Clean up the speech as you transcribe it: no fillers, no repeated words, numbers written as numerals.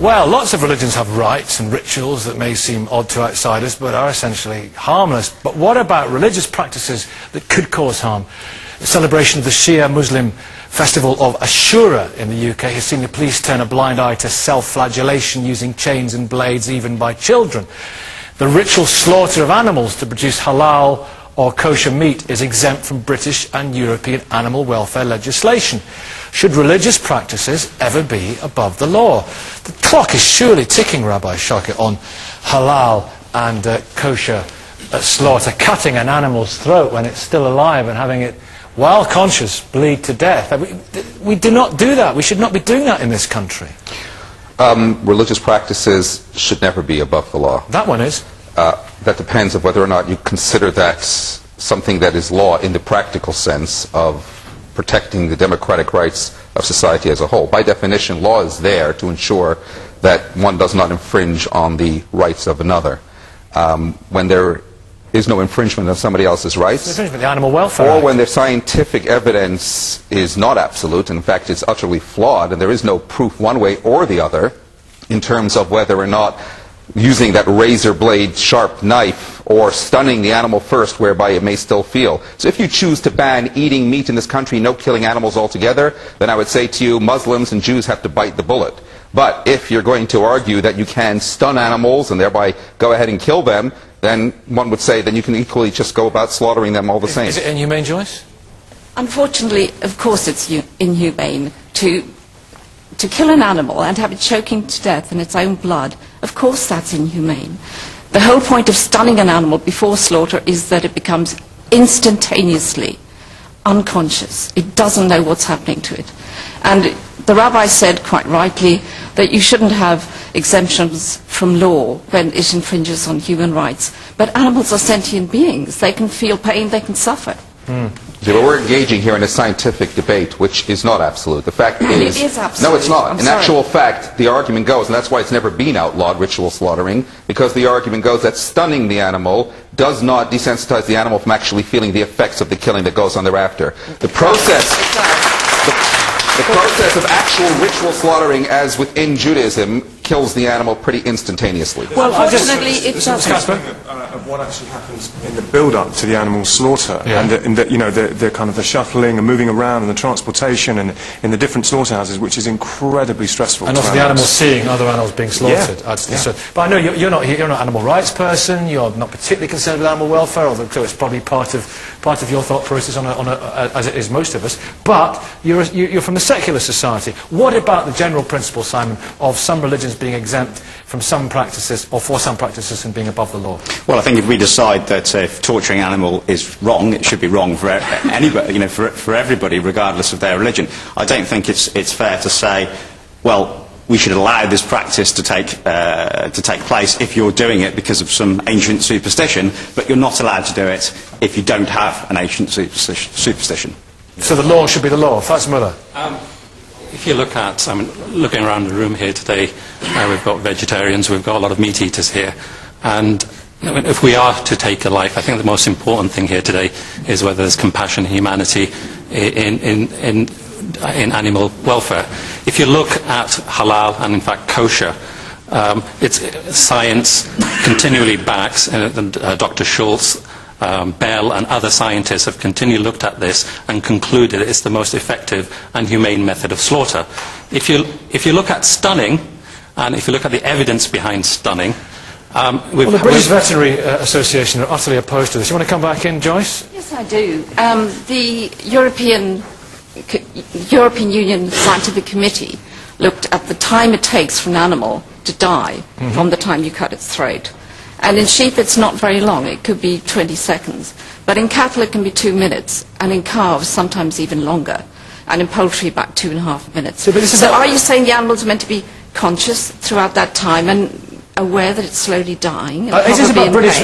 Well, lots of religions have rites and rituals that may seem odd to outsiders, but are essentially harmless. But what about religious practices that could cause harm? The celebration of the Shia Muslim festival of Ashura in the UK has seen the police turn a blind eye to self-flagellation using chains and blades, even by children. The ritual slaughter of animals to produce halal or kosher meat is exempt from British and European animal welfare legislation. Should religious practices ever be above the law? The clock is surely ticking, Rabbi Shocker, on halal and kosher slaughter, cutting an animal's throat when it's still alive and having it, while conscious, bleed to death. We do not do that. We should not be doing that in this country. Religious practices should never be above the law. That one is. That depends on whether or not you consider that something that is law in the practical sense of protecting the democratic rights of society as a whole. By definition, law is there to ensure that one does not infringe on the rights of another. When there is no infringement of somebody else's rights, infringement of the Animal Welfare or Act. when the scientific evidence is not absolute, in fact it's utterly flawed, and there is no proof one way or the other in terms of whether or not using that razor blade sharp knife or stunning the animal first whereby it may still feel. So if you choose to ban eating meat in this country, no killing animals altogether, then I would say to you, Muslims and Jews have to bite the bullet. But if you're going to argue that you can stun animals and thereby go ahead and kill them, then one would say then you can equally just go about slaughtering them all the same. Is it inhumane, Joyce? Unfortunately, of course it's inhumane to kill an animal and have it choking to death in its own blood. Of course that's inhumane. The whole point of stunning an animal before slaughter is that it becomes instantaneously unconscious. It doesn't know what's happening to it. And the rabbi said, quite rightly, that you shouldn't have exemptions from law when it infringes on human rights. But animals are sentient beings. They can feel pain, they can suffer. Yeah, but we're engaging here in a scientific debate, which is not absolute. The fact is... It is absolute. No, it's not. In actual fact, the argument goes, and that's why it's never been outlawed, ritual slaughtering, because the argument goes that stunning the animal does not desensitize the animal from actually feeling the effects of the killing that goes on thereafter. The process of actual ritual slaughtering, as within Judaism, kills the animal pretty instantaneously. Well, unfortunately, it doesn't. Of what actually happens in the build-up to the animal slaughter, yeah. and you know, the kind of the shuttling and moving around and the transportation and in the different slaughterhouses, which is incredibly stressful. And also the animals seeing other animals being slaughtered. Yeah. Adds to the stress. But I know you're not an animal rights person. You're not particularly concerned with animal welfare, although it's probably part of your thought process as it is most of us. But you're from the secular society. What about the general principle, Simon, of some religions being exempt from some practices, or for some practices, and being above the law? Well, I think if we decide that if torturing an animal is wrong, it should be wrong for anybody, you know, for everybody, regardless of their religion. I don't think it's fair to say, well, we should allow this practice to take place if you're doing it because of some ancient superstition, but you're not allowed to do it if you don't have an ancient superstition. So the law should be the law. Faz Mullaha. If you look at, looking around the room here today, we've got vegetarians, we've got a lot of meat eaters here, and if we are to take a life, I think the most important thing here today is whether there's compassion, humanity in animal welfare. If you look at halal and in fact kosher, science continually backs, Dr. Schultz, Bell and other scientists have continually looked at this and concluded it's the most effective and humane method of slaughter. If you look at stunning, and if you look at the evidence behind stunning, well, the British Veterinary Association are utterly opposed to this. You want to come back in, Joyce? Yes, I do. The European Union Scientific Committee looked at the time it takes for an animal to die from the time you cut its throat. And in sheep it's not very long, it could be 20 seconds. But in cattle it can be 2 minutes, and in calves sometimes even longer. And in poultry about 2.5 minutes. So are you saying the animals are meant to be conscious throughout that time and aware that it's slowly dying? And is this about British?